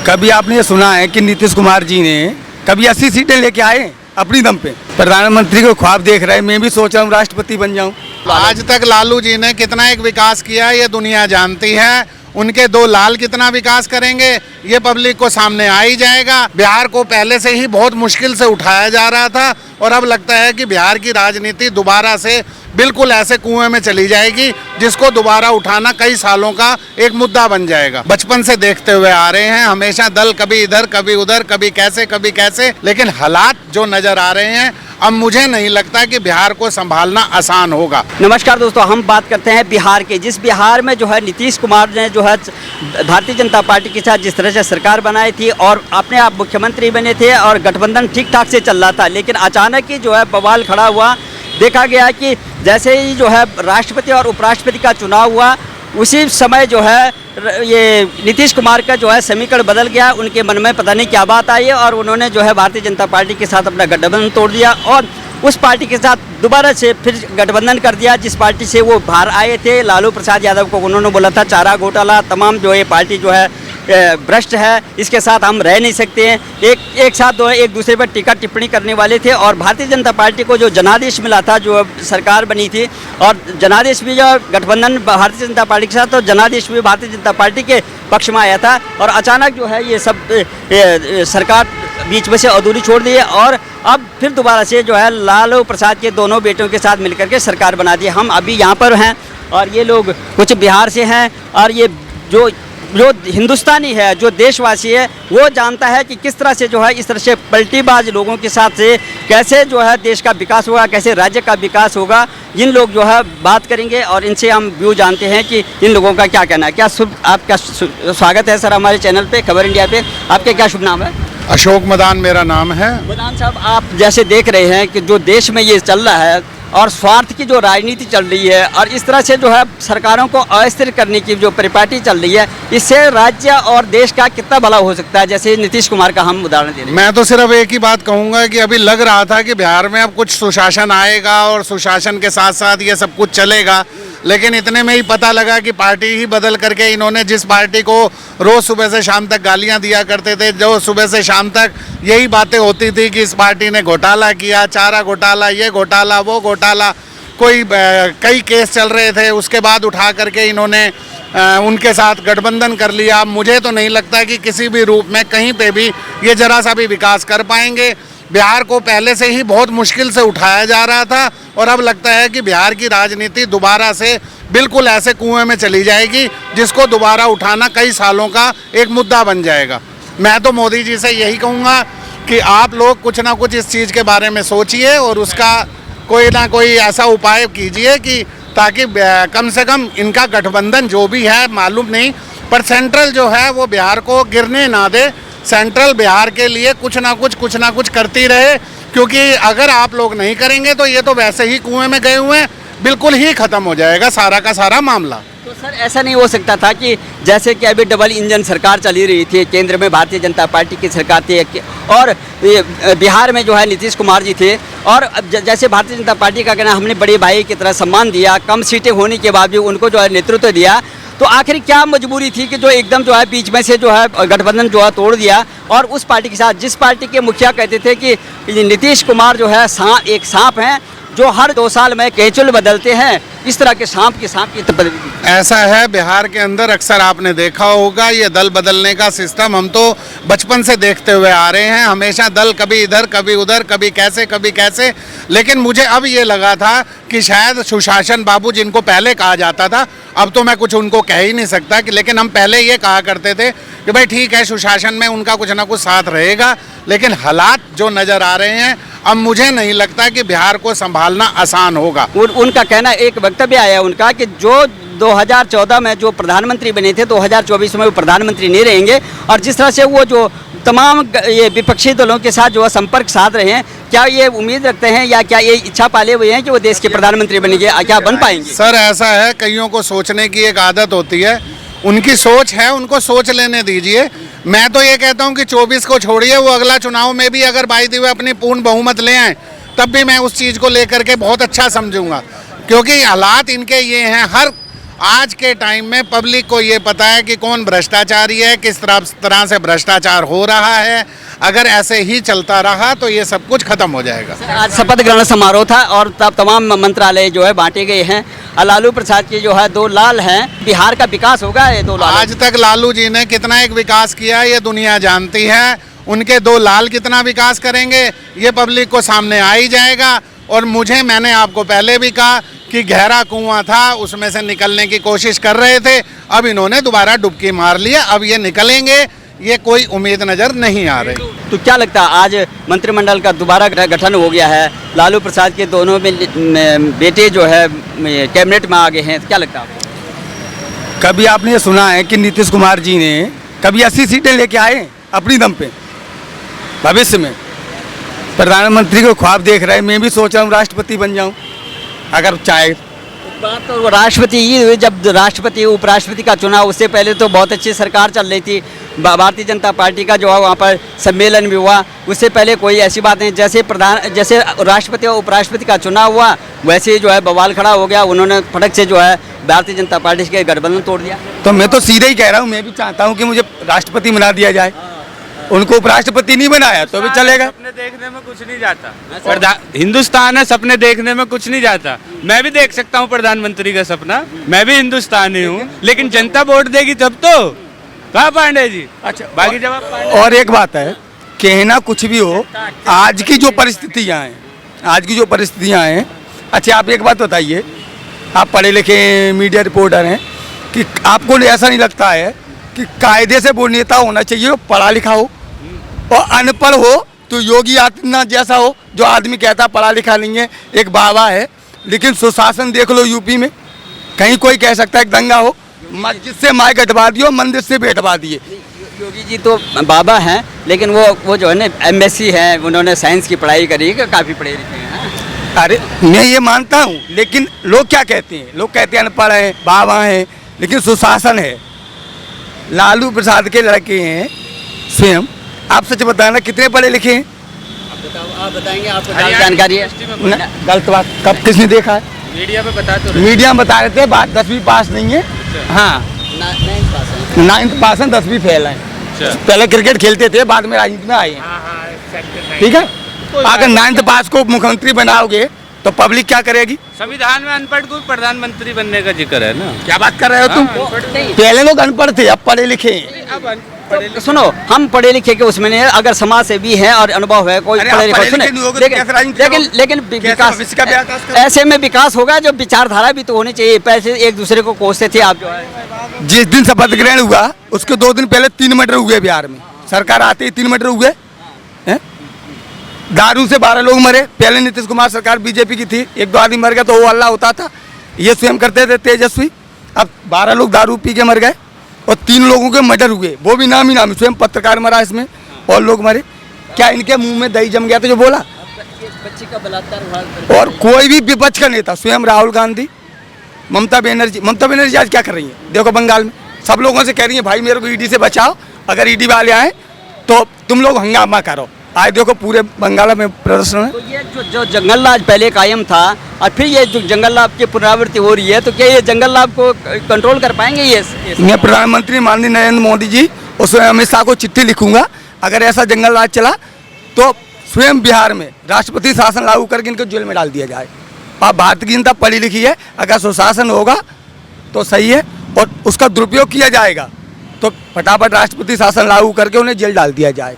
कभी आपने ये सुना है कि नीतीश कुमार जी ने कभी 80 सीटें लेके आए अपनी दम पे? प्रधानमंत्री को ख्वाब देख रहे हैं, मैं भी सोच रहा हूँ राष्ट्रपति बन जाऊँ। आज तक लालू जी ने कितना एक विकास किया ये दुनिया जानती है। उनके दो लाल कितना विकास करेंगे ये पब्लिक को सामने आ ही जाएगा। बिहार को पहले से ही बहुत मुश्किल से उठाया जा रहा था और अब लगता है कि बिहार की राजनीति दोबारा से बिल्कुल ऐसे कुएं में चली जाएगी जिसको दोबारा उठाना कई सालों का एक मुद्दा बन जाएगा। बचपन से देखते हुए आ रहे हैं, हमेशा दल कभी इधर कभी उधर, कभी कैसे, लेकिन हालात जो नजर आ रहे हैं अब मुझे नहीं लगता कि बिहार को संभालना आसान होगा। नमस्कार दोस्तों, हम बात करते हैं बिहार के। जिस बिहार में जो है नीतीश कुमार ने जो है भारतीय जनता पार्टी के साथ जिस तरह से सरकार बनाई थी और अपने आप मुख्यमंत्री बने थे और गठबंधन ठीक ठाक से चल रहा था, लेकिन अचानक ही जो है बवाल खड़ा हुआ। देखा गया कि जैसे ही जो है राष्ट्रपति और उपराष्ट्रपति का चुनाव हुआ उसी समय जो है ये नीतीश कुमार का जो है समीकरण बदल गया। उनके मन में पता नहीं क्या बात आई और उन्होंने जो है भारतीय जनता पार्टी के साथ अपना गठबंधन तोड़ दिया और उस पार्टी के साथ दोबारा से फिर गठबंधन कर दिया जिस पार्टी से वो बाहर आए थे। लालू प्रसाद यादव को उन्होंने बोला था चारा घोटाला तमाम जो ये पार्टी जो है भ्रष्ट है, इसके साथ हम रह नहीं सकते हैं। एक साथ जो है एक दूसरे पर टीका टिप्पणी करने वाले थे और भारतीय जनता पार्टी को जो जनादेश मिला था, जो सरकार बनी थी और जनादेश भी जो गठबंधन भारतीय जनता पार्टी के साथ, तो जनादेश भी भारतीय जनता पार्टी के पक्ष में आया था और अचानक जो है ये सब सरकार बीच में से अधूरी छोड़ दी है और अब फिर दोबारा से जो है लालू प्रसाद के दोनों बेटों के साथ मिलकर के सरकार बना दी। हम अभी यहाँ पर हैं और ये लोग कुछ बिहार से हैं और ये जो हिंदुस्तानी है, जो देशवासी है, वो जानता है कि किस तरह से जो है इस तरह से पलटीबाज लोगों के साथ से कैसे जो है देश का विकास होगा, कैसे राज्य का विकास होगा। जिन लोग जो है बात करेंगे और इनसे हम व्यू जानते हैं कि इन लोगों का क्या कहना है। आपका स्वागत है सर हमारे चैनल पे खबर इंडिया पे। आपके क्या शुभ नाम है? अशोक मदान मेरा नाम है। मदान साहब, आप जैसे देख रहे हैं कि जो देश में ये चल रहा है और स्वार्थ की जो राजनीति चल रही है और इस तरह से जो है सरकारों को अस्थिर करने की जो परिपाटी चल रही है, इससे राज्य और देश का कितना भला हो सकता है? जैसे नीतीश कुमार का हम उदाहरण दे रहे हैं। मैं तो सिर्फ एक ही बात कहूंगा कि अभी लग रहा था कि बिहार में अब कुछ सुशासन आएगा और सुशासन के साथ साथ ये सब कुछ चलेगा, लेकिन इतने में ही पता लगा कि पार्टी ही बदल करके इन्होंने जिस पार्टी को रोज सुबह से शाम तक गालियां दिया करते थे, जो सुबह से शाम तक यही बातें होती थी कि इस पार्टी ने घोटाला किया, चारा घोटाला, ये घोटाला, वो घोटाला, कोई कई केस चल रहे थे, उसके बाद उठा करके इन्होंने उनके साथ गठबंधन कर लिया। मुझे तो नहीं लगता कि किसी भी रूप में कहीं पे भी ये जरा सा भी विकास कर पाएंगे। बिहार को पहले से ही बहुत मुश्किल से उठाया जा रहा था और अब लगता है कि बिहार की राजनीति दोबारा से बिल्कुल ऐसे कुएं में चली जाएगी जिसको दोबारा उठाना कई सालों का एक मुद्दा बन जाएगा। मैं तो मोदी जी से यही कहूँगा कि आप लोग कुछ ना कुछ इस चीज़ के बारे में सोचिए और उसका कोई ना कोई ऐसा उपाय कीजिए कि ताकि कम से कम इनका गठबंधन जो भी है मालूम नहीं, पर सेंट्रल जो है वो बिहार को गिरने ना दे। सेंट्रल बिहार के लिए कुछ ना कुछ करती रहे, क्योंकि अगर आप लोग नहीं करेंगे तो ये तो वैसे ही कुएं में गए हुए हैं, बिल्कुल ही खत्म हो जाएगा सारा का सारा मामला। तो सर ऐसा नहीं हो सकता था कि जैसे कि अभी डबल इंजन सरकार चली रही थी, केंद्र में भारतीय जनता पार्टी की सरकार थी और बिहार में जो है नीतीश कुमार जी थे और जैसे भारतीय जनता पार्टी का कहना हमने बड़े भाई की तरह सम्मान दिया, कम सीटें होने के बाद भी उनको जो है नेतृत्व दिया, तो आखिर क्या मजबूरी थी कि जो एकदम जो है बीच में से जो है गठबंधन जो है तोड़ दिया और उस पार्टी के साथ, जिस पार्टी के मुखिया कहते थे कि नीतीश कुमार जो है एक सांप हैं जो हर 2 साल में केचुल बदलते हैं, इस तरह के सांप की ऐसा है बिहार के अंदर। अक्सर आपने देखा होगा ये दल बदलने का सिस्टम हम तो बचपन से देखते हुए आ रहे हैं, हमेशा दल कभी इधर कभी उधर, कभी कैसे, लेकिन मुझे अब ये लगा था कि शायद सुशासन बाबू जिनको पहले कहा जाता था, अब तो मैं कुछ उनको कह ही नहीं सकता कि, लेकिन हम पहले ये कहा करते थे कि भाई ठीक है सुशासन में उनका कुछ ना कुछ साथ रहेगा, लेकिन हालात जो नज़र आ रहे हैं अब मुझे नहीं लगता कि बिहार को संभालना आसान होगा। उनका कहना, एक वक्तव्य आया उनका कि जो 2014 में जो प्रधानमंत्री बने थे 2024 में वो प्रधानमंत्री नहीं रहेंगे और जिस तरह से वो जो तमाम ये विपक्षी दलों के साथ जो है संपर्क साध रहे हैं, क्या ये उम्मीद रखते हैं या क्या ये इच्छा पाले हुए हैं कि वो देश के प्रधानमंत्री बनेंगे, क्या बन पाएंगे? सर ऐसा है, कईयों को सोचने की एक आदत होती है, उनकी सोच है, उनको सोच लेने दीजिए। मैं तो ये कहता हूँ कि 24 को छोड़िए, वो अगला चुनाव में भी अगर बाई दी हुए अपनी पूर्ण बहुमत ले आए तब भी मैं उस चीज़ को लेकर के बहुत अच्छा समझूंगा, क्योंकि हालात इनके ये हैं। आज के टाइम में पब्लिक को ये पता है कि कौन भ्रष्टाचारी है, किस तरह से भ्रष्टाचार हो रहा है। अगर ऐसे ही चलता रहा तो ये सब कुछ खत्म हो जाएगा। आज शपथ ग्रहण समारोह था और तब तमाम मंत्रालय जो है बांटे गए हैं। लालू प्रसाद के जो है 2 लाल हैं, बिहार का विकास होगा ये 2 लाल? आज तक लालू जी ने कितना एक विकास किया ये दुनिया जानती है। उनके 2 लाल कितना विकास करेंगे ये पब्लिक को सामने आ ही जाएगा। और मैंने आपको पहले भी कहा कि गहरा कुआं था, उसमें से निकलने की कोशिश कर रहे थे। अब इन्होंने दोबारा डुबकी मार लिया, अब ये निकलेंगे, ये कोई उम्मीद नज़र नहीं आ रही। तो क्या लगता है आज मंत्रिमंडल का दोबारा गठन हो गया है, लालू प्रसाद के दोनों में बेटे जो है कैबिनेट में आ गए हैं, क्या लगता है आपको? कभी आपने ये सुना है कि नीतीश कुमार जी ने कभी 80 सीटें लेके आए अपनी दम पे? भविष्य में प्रधानमंत्री को ख्वाब देख रहे हैं, मैं भी सोच रहा हूँ राष्ट्रपति बन जाऊँ अगर चाहे। बात तो राष्ट्रपति ही हुई, जब राष्ट्रपति उपराष्ट्रपति का चुनाव, उससे पहले तो बहुत अच्छी सरकार चल रही थी। भारतीय जनता पार्टी का जो है वहाँ पर सम्मेलन भी हुआ, उससे पहले कोई ऐसी बात नहीं। जैसे राष्ट्रपति और उपराष्ट्रपति का चुनाव हुआ वैसे जो है बवाल खड़ा हो गया, उन्होंने फटक से जो है भारतीय जनता पार्टी के गठबंधन तोड़ दिया। तो मैं तो सीधे ही कह रहा हूँ, मैं भी चाहता हूँ कि मुझे राष्ट्रपति बना दिया जाए। उनको उपराष्ट्रपति नहीं बनाया तो भी चलेगा। सपने देखने में कुछ नहीं जाता, हिंदुस्तान है, सपने देखने में कुछ नहीं जाता। मैं भी देख सकता हूँ प्रधानमंत्री का सपना, मैं भी हिंदुस्तानी हूँ, लेकिन जनता वोट देगी तब तो। कहाँ पांडे जी? अच्छा, बाकी जवाब पांडे। और एक बात है, कहना कुछ भी हो, आज की जो परिस्थितियाँ हैं, अच्छा आप एक बात बताइए, आप पढ़े लिखे मीडिया रिपोर्टर हैं, कि आपको ऐसा नहीं लगता है कि कायदे से वो नेता होना चाहिए वो पढ़ा लिखा हो, और अनपढ़ हो तो योगी आदित्यनाथ जैसा हो, जो आदमी कहता पढ़ा लिखा नहीं है, एक बाबा है, लेकिन सुशासन देख लो यूपी में, कहीं कोई कह सकता है दंगा हो, मस्जिद से माइक हटवा दियो, मंदिर से भी हटवा दिए। योगी जी तो बाबा हैं, लेकिन वो जो है ना एमएससी हैं, उन्होंने साइंस की पढ़ाई करी है, काफ़ी पढ़े लिखे हैं। अरे मैं ये मानता हूँ, लेकिन लोग क्या कहते हैं, लोग कहते हैं अनपढ़ हैं, बाबा हैं, लेकिन सुशासन है। लालू प्रसाद के लड़के हैं स्वयं, आप सच बताना कितने पढ़े लिखे हैं? आप बताएंगे, आपको जानकारी है? गलत बात, कब किसने देखा है? मीडिया पे बता तो मीडिया में बता रहे थे, बात 10वीं पास नहीं है। हाँ 9th पास है, 10वीं फेल है। पहले क्रिकेट खेलते थे, बाद में राजनीति में आए हैं। ठीक है, अगर 9th पास को मुख्यमंत्री बनाओगे तो पब्लिक क्या करेगी? संविधान में अनपढ़ को प्रधानमंत्री बनने का जिक्र है ना। क्या बात कर रहे हो तुम? पहले लोग अनपढ़ थे, अब पढ़े लिखे हैं। तो सुनो, हम पढ़े लिखे के उसमें नहीं है, अगर समाज से भी है और अनुभव है, कोई पढ़े लिखे सुने, लेकिन विकास ऐसे में विकास होगा जो विचारधारा भी तो होनी चाहिए। पैसे एक दूसरे को कोसते थे आप जो है। जिस दिन शपथ ग्रहण हुआ उसके 2 दिन पहले 3 मर्डर हुए बिहार में, सरकार आते ही 3 मर्डर हुए हैं। दारू से 12 लोग मरे, पहले नीतीश कुमार सरकार बीजेपी की थी, 1-2 आदमी मर गया तो वो हल्ला होता था, ये स्वयं करते थे तेजस्वी। अब 12 लोग दारू पी के मर गए और 3 लोगों के मर्डर हुए, वो भी नामी स्वयं पत्रकार मरा इसमें, और लोग मरे। क्या इनके मुंह में दही जम गया था जो बोला? बच्ची का बलात्कार। और कोई भी विपक्ष का नेता, स्वयं राहुल गांधी, ममता बनर्जी आज क्या कर रही है? देखो बंगाल में सब लोगों से कह रही है भाई मेरे को ईडी से बचाओ, अगर ईडी वाले आए तो तुम लोग हंगामा करो। आज देखो पूरे बंगाल में प्रदर्शन है। तो ये जो जंगल राज पहले कायम था और फिर ये जो जंगल राज की पुनरावृत्ति हो रही है, तो क्या ये जंगल राज को कंट्रोल कर पाएंगे? ये मैं प्रधानमंत्री माननीय नरेंद्र मोदी जी और स्वयं अमित शाह को चिट्ठी लिखूंगा, अगर ऐसा जंगल राज चला तो स्वयं बिहार में राष्ट्रपति शासन लागू करके इनको जेल में डाल दिया जाए। आप भारतीय जनता पढ़ी लिखी है, अगर सुशासन होगा तो सही है, और उसका दुरुपयोग किया जाएगा तो फटाफट राष्ट्रपति शासन लागू करके उन्हें जेल डाल दिया जाए।